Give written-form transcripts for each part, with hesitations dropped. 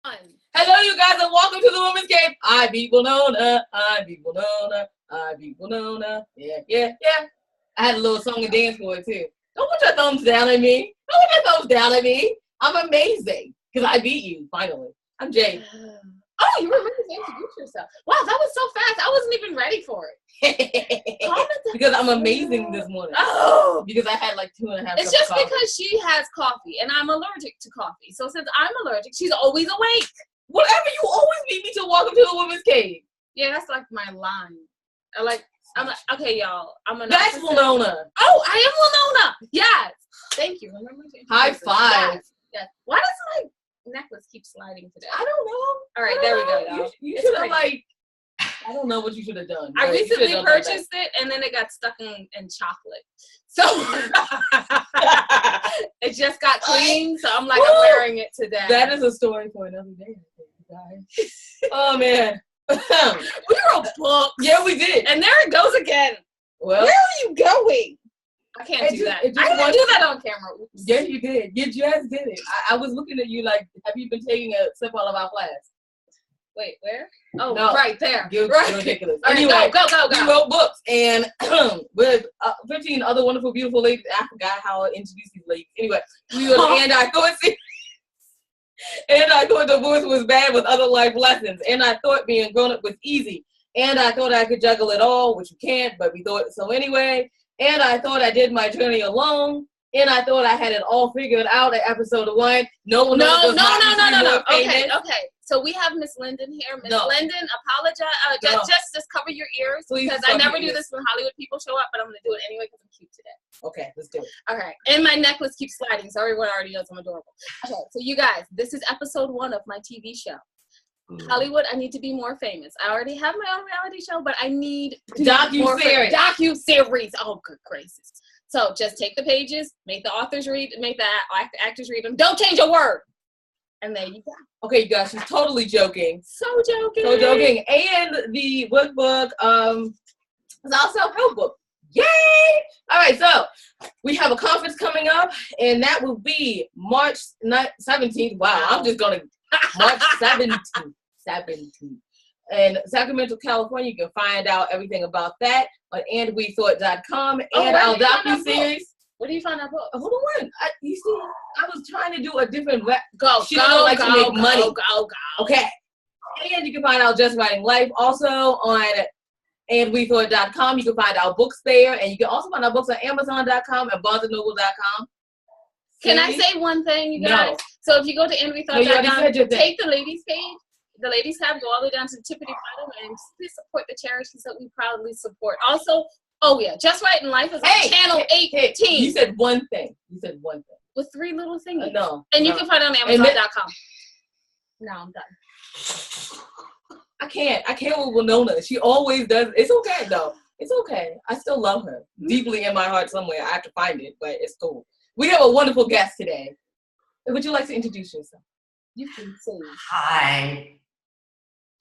Hello, you guys, and welcome to the Women's Cave. I be Winona. I be Winona. I be Winona. Yeah, yeah, yeah. I had a little song and dance for it, too. Don't put your thumbs down at me. Don't put your thumbs down at me. I'm amazing because I beat you, finally. I'm Jay. Oh, you remember to introduce yourself. Wow, that was so fast. I wasn't even ready for it. Because I'm amazing this morning. Oh. Because I had like 2.5 cups It's just of coffee. because she has coffee, and I'm allergic to coffee. So since I'm allergic, she's always awake. Whatever, you always beat me to welcome to the Women's Cave. Yeah, that's like my line. Okay, y'all. That's Winona. Oh, I am Winona. Yes. Thank you. Remember to High five. Yes. Why does my necklace keep sliding today? I don't know. All right, there we go, y'all. You should have I don't know what you should have done. I recently purchased it, and then it got stuck in chocolate. So it just got clean, so I'm like, I'm wearing it today. That is a story for another day, guys. Oh, man. We wrote books. Yeah, we did. And there it goes again. Well, where are you going? I can't do that. I didn't do that on camera. Oops. Yeah, you did. You just did it. I was looking at you like, have you been taking a sip out of our class? Wait, where? Oh, no. Right there. You're right. ridiculous. All anyway, right, go. We wrote books, and with 15 other wonderful, beautiful ladies. I forgot how I introduced these ladies. Anyway, we were, and I thought divorce was bad with other life lessons, and I thought being grown up was easy, and I thought I could juggle it all, which you can't, but we thought so anyway. And I thought I did my journey alone. And I thought I had it all figured out at episode 1. No. Okay. So we have Miss Lyndon here. Miss Lyndon, apologize. Just cover your ears. Please, because I never do this when Hollywood people show up, but I'm going to do it anyway because I'm cute today. Okay, let's do it. Okay. And my necklace keeps sliding, so everyone already knows I'm adorable. Okay, so you guys, this is episode 1 of my TV show. Hollywood, I need to be more famous. I already have my own reality show, but I need docu-series. Docu-series. Oh, good gracious. So just take the pages, make the authors read, make the actors read them. Don't change a word. And there you go. Okay, you guys, she's totally joking. So joking. And the workbook is also a help book. Yay! All right, so we have a conference coming up, and that will be March 17th. Wow, I'm just going to March 17th. In Sacramento, California. You can find out everything about that on andwethought.com and our docu-series. Where do you find our book? Hold on. You see, I was trying to do a different She don't like to make money. Go. Okay. And you can find out Just Writing Life also on andwethought.com. You can find our books there, and you can also find our books on Amazon.com and BarnesandNoble.com. Can I say one thing, you guys? No. So if you go to andwethought.com, take the ladies page. The ladies tab, go all the way down to the tippity bottom, and please support the charities that we proudly support. Also, Just Writing Life is on channel 18. You said one thing. With 3 little thingies. No. And you can find it on Amazon.com. No, I'm done. I can't with Winona. She always does. It's okay, though. It's okay. I still love her. Deeply in my heart somewhere. I have to find it, but it's cool. We have a wonderful guest today. Would you like to introduce yourself? You can say. Hi.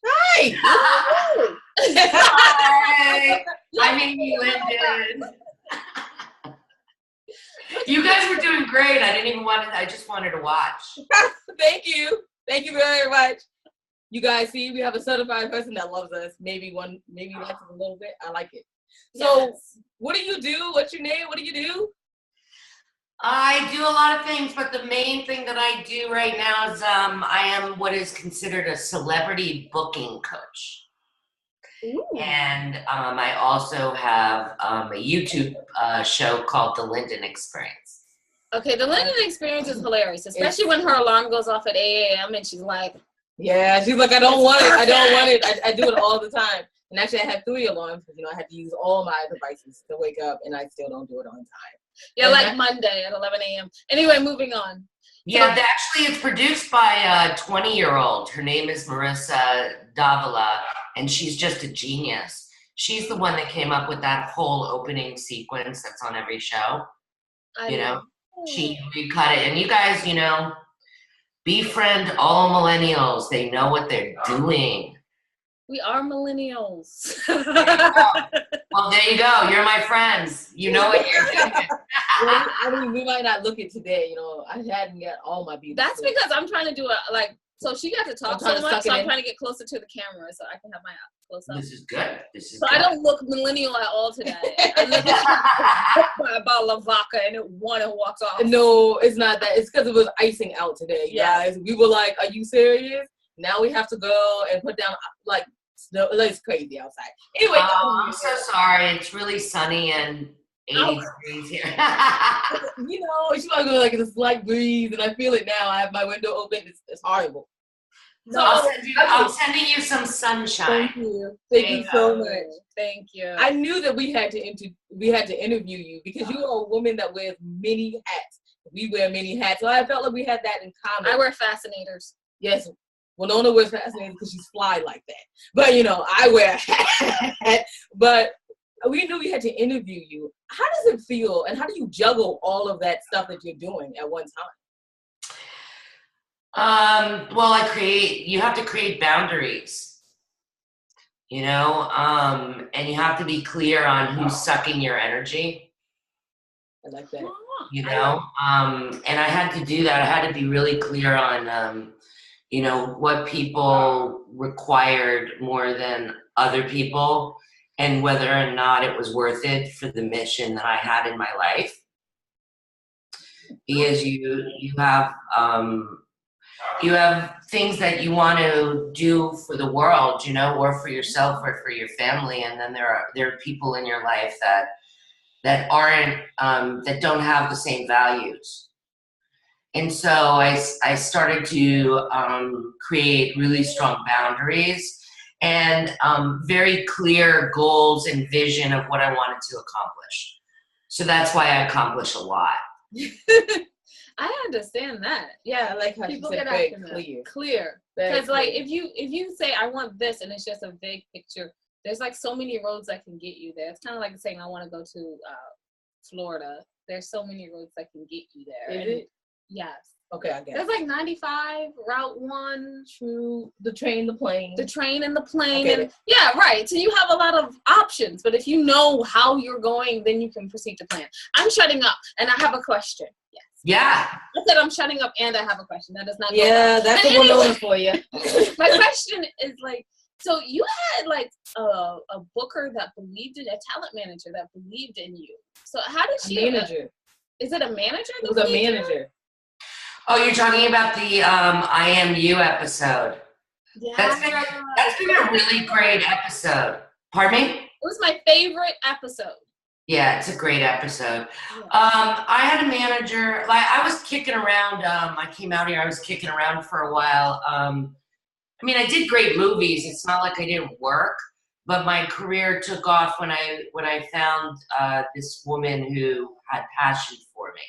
Hi. Hi. I'm Amy Lyndon. You guys were doing great. I just wanted to watch. Thank you. Thank you very much. You guys see, we have a certified person that loves us. Maybe likes us a little bit. I like it. So, What do you do? What's your name? What do you do? I do a lot of things, but the main thing that I do right now is I am what is considered a celebrity booking coach. Ooh. And I also have a YouTube show called The Lyndon Experience. Okay, The Lyndon Experience is hilarious, especially when her alarm goes off at 8 a.m. and she's like, yeah, she's like, I don't want it. I do it all the time. And actually, I have 3 alarms because, I have to use all my devices to wake up, and I still don't do it on time. Yeah, and Monday at 11 a.m. Anyway, moving on. Yeah, actually, it's produced by a 20-year-old. Her name is Marissa Davila, and she's just a genius. She's the one that came up with that whole opening sequence that's on every show. She recut it. And you guys, befriend all millennials. They know what they're doing. We are millennials. Well, there you go. You're my friends. You know what you're doing. Well, I mean, we might not look it today. You know, I hadn't got all my beauty. That's because I'm trying to do so she got to talk so much, so I'm trying to get closer to the camera so I can have my close up. This is good. This is so good. I don't look millennial at all today. I look like a bottle of vodka and it walks off. No, it's not that. It's because it was icing out today, guys. We were like, are you serious? Now we have to go and put down, like, snow. It's crazy outside. Anyway. I'm so sorry. It's really sunny and 80 degrees here. You know, she want to go like it's a slight breeze, and I feel it now. I have my window open. It's horrible. So I'm sending you some sunshine. Thank you. Thank you so much. Thank you. I knew that we had to interview you because you are a woman that wears many hats. We wear many hats, so I felt like we had that in common. I wear fascinators. Yes. Well, Nona wears fascinators because she's fly like that. But you know, I wear a hat. But we knew we had to interview you. How does it feel, and how do you juggle all of that stuff that you're doing at one time? Well, you have to create boundaries, you know, and you have to be clear on who's sucking your energy. I like that. You know, and I had to do that. I had to be really clear on, you know, what people required more than other people, and whether or not it was worth it for the mission that I had in my life. Because you have things that you want to do for the world, you know, or for yourself or for your family, and then there are people in your life that aren't that don't have the same values. And so I started to create really strong boundaries and very clear goals and vision of what I wanted to accomplish. So that's why I accomplish a lot. I understand that. Yeah, I like how people get very clear. Clear. Because like if you say I want this and it's just a vague picture, there's like so many roads that can get you there. It's kind of like saying I want to go to Florida. There's so many roads that can get you there. Is it? Yes. Okay, I get it. There's like 95, Route 1. True. The train, the plane. The train and the plane. Okay. And, yeah, right. So you have a lot of options. But if you know how you're going, then you can proceed to plan. I'm shutting up, and I have a question. Yes. Yeah. I said I'm shutting up, and I have a question. That does not go Yeah, that's what we're looking for you. My question is like, so you had like a booker that believed in, a talent manager that believed in you. So how did she? A manager. Is it a manager? It was a manager. Oh, you're talking about the I Am You episode. Yeah. That's been a really great episode. Pardon me? It was my favorite episode. Yeah, it's a great episode. Yeah. I had a manager, like I was kicking around, I came out here, I was kicking around for a while. I mean, I did great movies. It's not like I didn't work, but my career took off when I found this woman who had passion for me.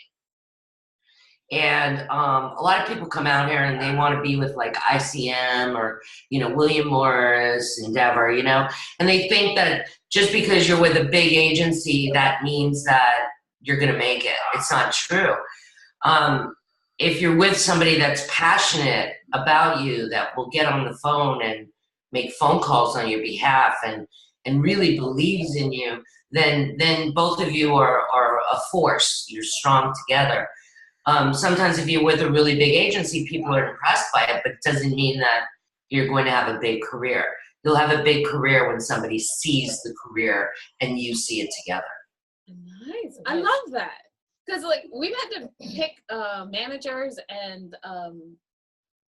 And a lot of people come out here and they want to be with like ICM or, you know, William Morris, Endeavor, you know, and they think that just because you're with a big agency, that means that you're going to make it. It's not true. If you're with somebody that's passionate about you, that will get on the phone and make phone calls on your behalf and really believes in you, then both of you are a force. You're strong together. Sometimes if you're with a really big agency, people are impressed by it, but it doesn't mean that you're going to have a big career. You'll have a big career when somebody sees the career and you see it together. Nice. I love that. Because like we've had to pick managers and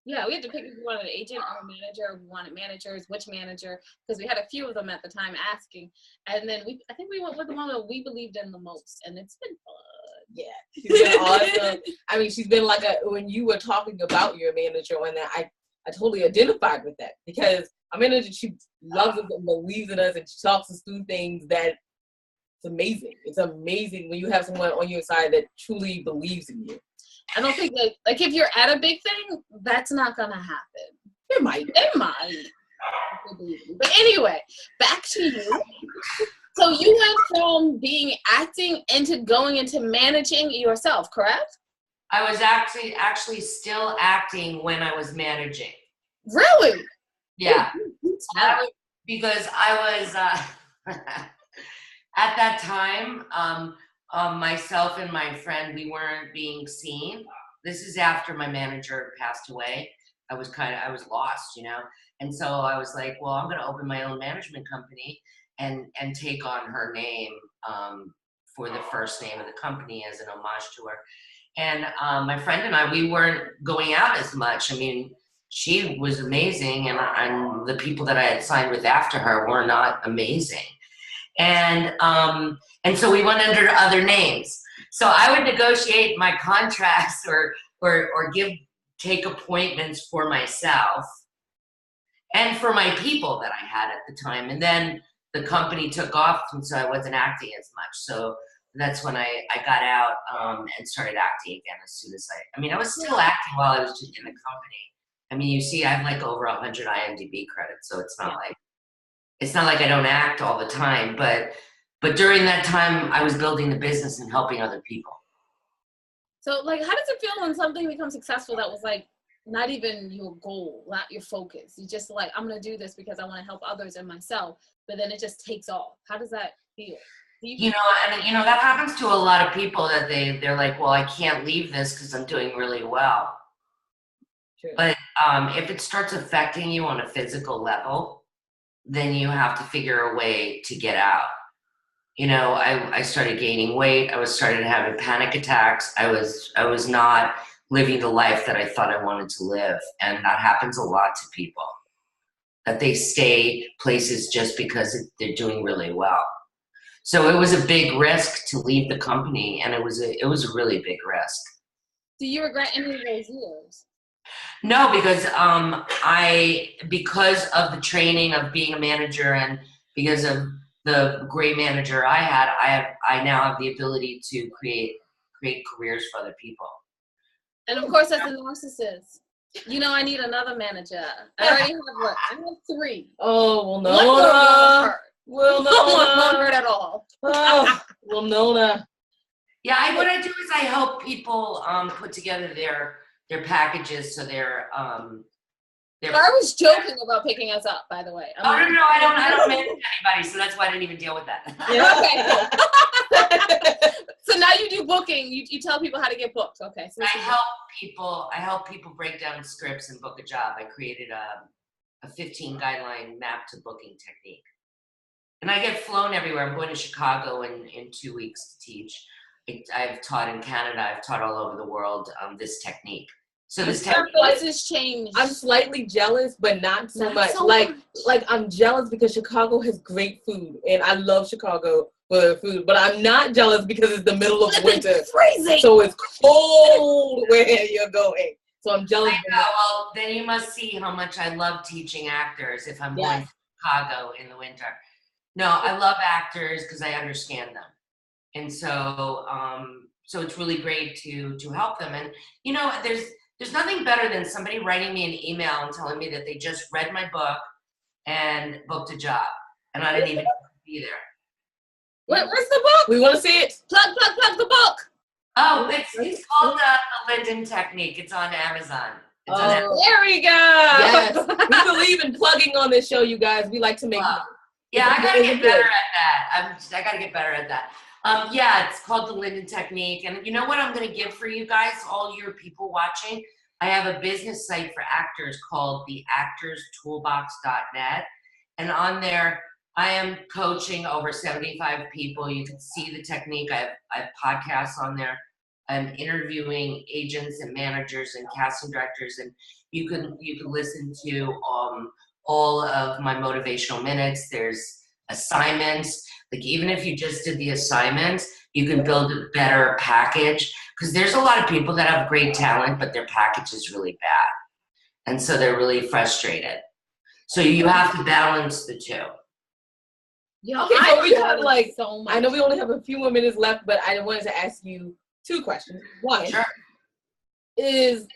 yeah, we had to pick if we wanted an agent or a manager. We wanted managers, which manager, because we had a few of them at the time asking. And then I think we went with the one that we believed in the most, and it's been fun. Yeah, she's been awesome. I mean, she's been like when you were talking about your manager, and that I totally identified with that because our manager, she loves us and believes in us, and she talks us through things that it's amazing. It's amazing when you have someone on your side that truly believes in you. I don't think that, like, if you're at a big thing, that's not gonna happen. It might. It might. But anyway, back to you. So you went from being acting into going into managing yourself, correct? I was actually still acting when I was managing. Really? Yeah. Because I was at that time, myself and my friend, we weren't being seen. This is after my manager passed away. I was lost, and so I was like, well, I'm going to open my own management company and take on her name for the first name of the company as an homage to her. And my friend and I, we weren't going out as much. I mean, she was amazing, and the people that I had signed with after her were not amazing. And so we went under other names. So I would negotiate my contracts or take appointments for myself and for my people that I had at the time. And then the company took off, and so I wasn't acting as much. So that's when I got out and started acting again as soon as I was still acting while I was just in the company. I mean, you see, I have like over 100 IMDb credits, so it's not like I don't act all the time, but during that time I was building the business and helping other people. So like, how does it feel when something becomes successful that was like not even your goal, not your focus? You just like, I'm gonna do this because I want to help others and myself, but then it just takes off. How does that feel? That happens to a lot of people, that they're like, well, I can't leave this because I'm doing really well. True. But if it starts affecting you on a physical level, then you have to figure a way to get out. I started gaining weight. I started having panic attacks. I was not living the life that I thought I wanted to live. And that happens a lot to people, that they stay places just because they're doing really well. So it was a big risk to leave the company, and it was a really big risk. Do you regret any of those years? No, because because of the training of being a manager, and because of the great manager I had, I now have the ability to create careers for other people. And of course, as a narcissist, I need another manager. I already have what? I have 3. Oh, well, no. Well, no, not hurt at all. Oh, well, Nona. Yeah, what I do is I help people put together their packages, so they're. I was joking about picking us up, by the way. No, I don't manage anybody, so that's why I didn't even deal with that. Okay. So now you do booking. You tell people how to get booked. Okay. So I help people break down scripts and book a job. I created a 15 guideline map to booking technique. And I get flown everywhere. I'm going to Chicago in 2 weeks to teach. I've taught in Canada. I've taught all over the world this technique. So this technique has changed. I'm slightly jealous, but not so much. Like I'm jealous because Chicago has great food, and I love Chicago for the food. But I'm not jealous because it's the middle of winter. It's freezing. So it's cold where you're going. So I'm jealous. I know. Well, then you must see how much I love teaching actors if I'm going to Chicago in the winter. No, I love actors because I understand them. And so it's really great to help them. And, there's nothing better than somebody writing me an email and telling me that they just read my book and booked a job. And I didn't even be there. Where's the book? We want to see it. Plug the book. Oh, it's called the Lyndon Technique. It's on Amazon. There we go. Yes. We believe in plugging on this show, you guys. We like to make money. Yeah, I gotta get better at that. I gotta get better at that. It's called the Lyndon Technique. And you know what I'm gonna give for you guys, all your people watching? I have a business site for actors called theactorstoolbox.net. And on there, I am coaching over 75 people. You can see the technique. I have podcasts on there. I'm interviewing agents and managers and casting directors, and you can listen to all of my motivational minutes. There's assignments. Like, even if you just did the assignments, you can build a better package, because there's a lot of people that have great talent, but their package is really bad. And so they're really frustrated. So you have to balance the two. Yeah, okay, so we have so much. I know we only have a few more minutes left, but I wanted to ask you 2 questions. One is,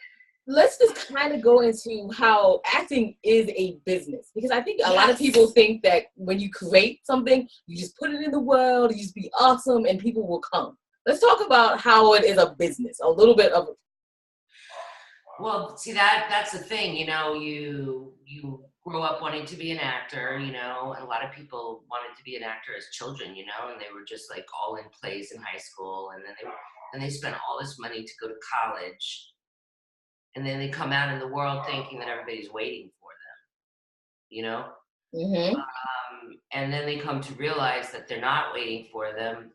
let's just kind of go into how acting is a business, because I think a lot of people think that when you create something, you just put it in the world, you just be awesome, and people will come. Let's talk about how it is a business, a little bit of. Well, see, that's the thing, you grow up wanting to be an actor, you know, and a lot of people wanted to be an actor as children, you know, and they were just like all in plays in high school, and then they spent all this money to go to college, and then they come out in the world thinking that everybody's waiting for them, you know. Mm-hmm. And then they come to realize that they're not waiting for them,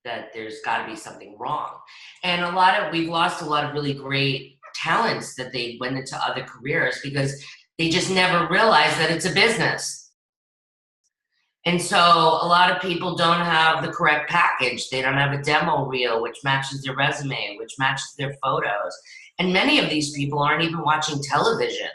that there's got to be something wrong. And we've lost a lot of really great talents that they went into other careers because they just never realized that it's a business. And so a lot of people don't have the correct package. They don't have a demo reel which matches their resume, which matches their photos. And many of these people aren't even watching television,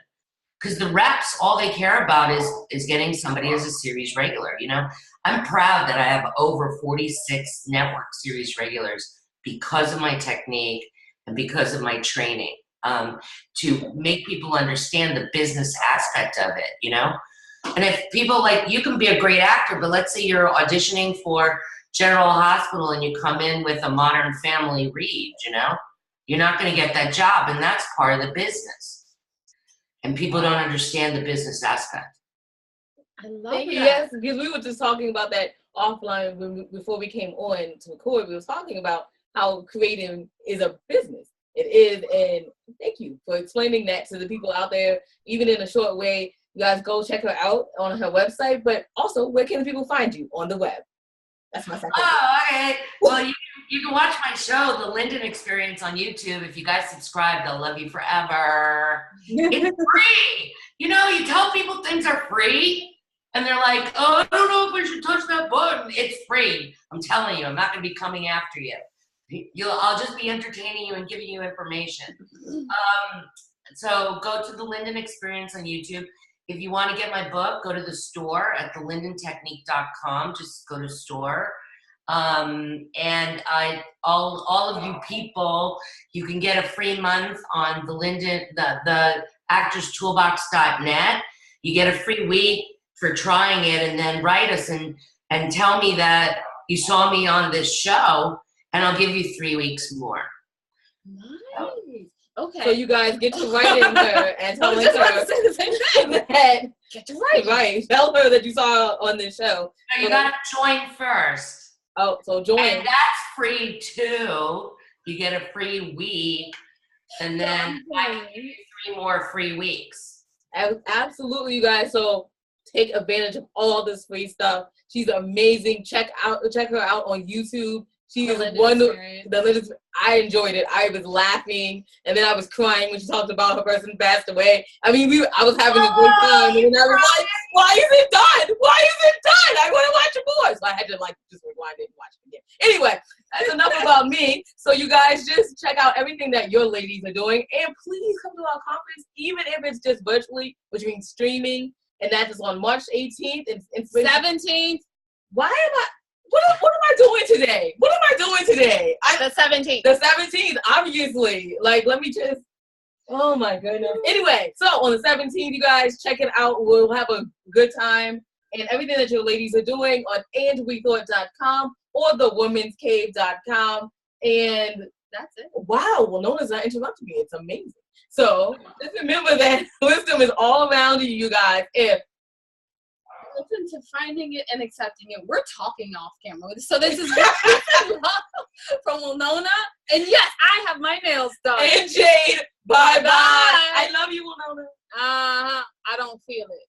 because the reps, all they care about is getting somebody as a series regular, you know? I'm proud that I have over 46 network series regulars because of my technique and because of my training, to make people understand the business aspect of it, you know? And if people, like, you can be a great actor, but let's say you're auditioning for General Hospital and you come in with a Modern Family read, you know? You're not gonna get that job, and that's part of the business. And people don't understand the business aspect. I love that. Yes, because we were just talking about that offline before we came on to record. We were talking about how creating is a business. It is, and thank you for explaining that to the people out there, even in a short way. You guys go check her out on her website, but also, where can people find you on the web? That's my second. Oh, okay. Well, you can watch my show, The Lyndon Experience, on YouTube. If you guys subscribe, they'll love you forever. It's free. You know, you tell people things are free, and they're like, oh, I don't know if I should touch that button. It's free. I'm telling you, I'm not going to be coming after you. I'll just be entertaining you and giving you information. So go to The Lyndon Experience on YouTube. If you want to get my book, go to the store at thelyndontechnique.com. Just go to store. And all of you people, you can get a free month on the actorstoolbox.net. You get a free week for trying it, and then write us and tell me that you saw me on this show, and I'll give you 3 weeks more. Nice. Okay. So you guys get to writing her and telling her that get to write. Right. Tell her that you saw on this show. No, you gotta join first. Oh, so join. And that's free too. You get a free week, and then I can give you 3 more free weeks. Absolutely, you guys. So take advantage of all this free stuff. She's amazing. Check her out on YouTube. She is one of the. I enjoyed it. I was laughing, and then I was crying when she talked about her person passed away. I mean, I was having a good time, and I was like, "Why is it done? Why is it done? I want to watch it more." So I had to just rewind it and watch it again. Anyway, that's enough about me. So you guys just check out everything that your ladies are doing, and please come to our conference, even if it's just virtually, which means streaming, and that is on March 18th and 17th. Why am I? What am I doing today? What am I doing today? The 17th. The 17th, obviously. Let me just, oh my goodness. Anyway, so on the 17th, you guys, check it out. We'll have a good time. And everything that your ladies are doing on andwethought.com or thewomenscave.com. And that's it. Wow. Well, Nona's not interrupting me. It's amazing. So just remember that wisdom is all around you guys. If open to finding it and accepting it. We're talking off camera. So this is from Winona. And yes, I have my nails done. And Jade, bye-bye. I love you, Winona. I don't feel it.